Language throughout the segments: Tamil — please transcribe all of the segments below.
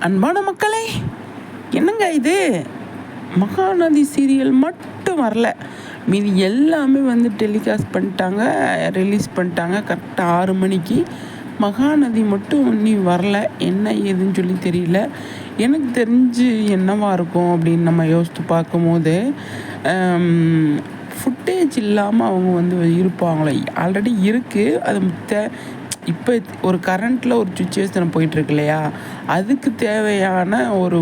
அன்பான மக்களே, என்னங்க இது? மகாநதி சீரியல் மட்டும் வரல. மீதி எல்லாமே வந்து டெலிகாஸ்ட் பண்ணிட்டாங்க, ரிலீஸ் பண்ணிட்டாங்க கரெக்டாக 6 மணிக்கு. மகாநதி மட்டும் இன்னும் வரல. என்ன ஏதுன்னு சொல்லி தெரியல. எனக்கு தெரிஞ்சு என்னவா இருக்கும் அப்படின்னு நம்ம யோசித்து பார்க்கும்போது, ஃபுட்டேஜ் இல்லாமல் அவங்க வந்து இருப்பாங்களே. ஆல்ரெடி இருக்குது. அது இப்போ ஒரு கரண்ட்டில் ஒரு சுச்சுவேஷன் போயிட்டுருக்கு இல்லையா, அதுக்கு தேவையான ஒரு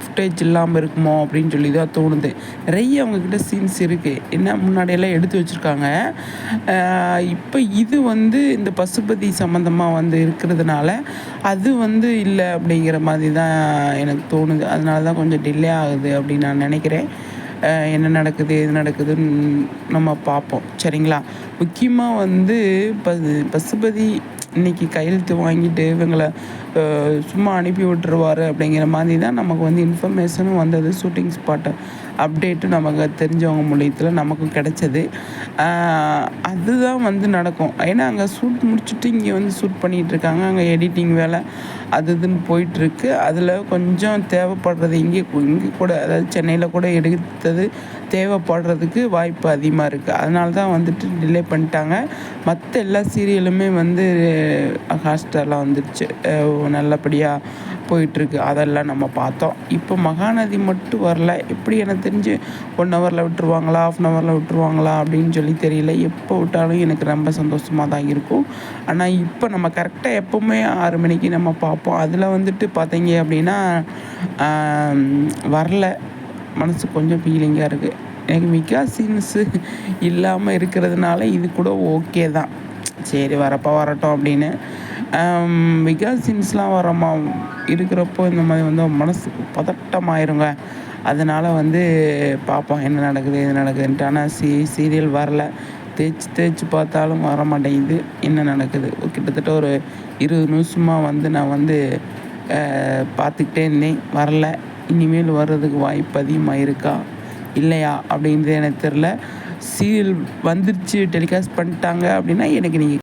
ஃபுட்டேஜ் இல்லாமல் இருக்குமோ அப்படின்னு சொல்லி தான் தோணுது. நிறைய அவங்கக்கிட்ட சீன்ஸ் இருக்குது. என்ன முன்னாடியெல்லாம் எடுத்து வச்சுருக்காங்க. இப்போ இது வந்து இந்த பசுபதி சம்மந்தமாக வந்து இருக்கிறதுனால அது வந்து இல்லை அப்படிங்கிற மாதிரி தான் எனக்கு தோணுது. அதனால தான் கொஞ்சம் டிலே ஆகுது அப்படின்னு நான் நினைக்கிறேன். என்ன நடக்குது எது நடக்குதுன்னு நம்ம பார்ப்போம், சரிங்களா? முக்கியமாக வந்து பசுபதி இன்றைக்கி கையெழுத்து வாங்கிட்டு இவங்களை சும்மா அனுப்பி விட்டுருவார் அப்படிங்கிற மாதிரி தான் நமக்கு வந்து இன்ஃபர்மேஷனும் வந்தது. ஷூட்டிங் ஸ்பாட்டை அப்டேட்டும் நமக்கு தெரிஞ்சவங்க மூலியத்தில் நமக்கும் கிடச்சது. அதுதான் வந்து நடக்கும். ஏன்னா அங்கே ஷூட் முடிச்சுட்டு இங்கே வந்து ஷூட் பண்ணிகிட்ருக்காங்க. அங்கே எடிட்டிங் வேலை அது இதுன்னு போயிட்டுருக்கு. அதில் கொஞ்சம் தேவைப்படுறது இங்கே கூட, அதாவது சென்னையில் கூட எடுத்தது தேவைப்படுறதுக்கு வாய்ப்பு அதிகமாக இருக்குது. அதனால தான் வந்துட்டு டிலே பண்ணிட்டாங்க. மற்ற எல்லா சீரியலுமே வந்து ஹாட்ஸ்டாரில் வந்துடுச்சு, நல்லபடியாக போயிட்டுருக்கு. அதெல்லாம் நம்ம பார்த்தோம். இப்போ மகாநதி மட்டும் வரல. எப்படி எனக்கு தெரிஞ்சு 1 ஹவரில் விட்டுருவாங்களா, 1/2 ஹவரில் விட்டுருவாங்களா அப்படின்னு சொல்லி தெரியல. எப்போ விட்டாலும் எனக்கு ரொம்ப சந்தோஷமாக தான் இருக்கும். ஆனால் இப்போ நம்ம கரெக்டாக எப்போவுமே 6 மணிக்கு நம்ம பார்ப்போம். அதில் வந்துட்டு பார்த்தீங்க அப்படின்னா வரல. மனசு கொஞ்சம் ஃபீலிங்காக இருக்குது. எனக்கு மிகா சீன்ஸு இல்லாமல் இருக்கிறதுனால இது கூட ஓகே தான். சரி வரப்போ வரட்டும் அப்படின்னு. மிகா சீன்ஸ்லாம் இருக்கிறப்போ இந்த மாதிரி வந்து மனசுக்கு பதட்டமாயிருங்க. அதனால் வந்து பார்ப்போம் என்ன நடக்குது எது நடக்குதுன்ட்டு. ஆனால் சீரியல் வரல. தேய்ச்சி பார்த்தாலும் வர மாட்டேங்குது. என்ன நடக்குது? கிட்டத்தட்ட ஒரு 20 நிமிஷமாக வந்து நான் வந்து பார்த்துக்கிட்டே இருந்தேன், வரல. இனிமேல் வர்றதுக்கு வாய்ப்பு அதிகமாக இருக்கா இல்லையா அப்படின்றது எனக்கு தெரில. சீரியல் வந்துருச்சு, டெலிகாஸ்ட் பண்ணிட்டாங்க அப்படின்னா எனக்கு நீங்கள்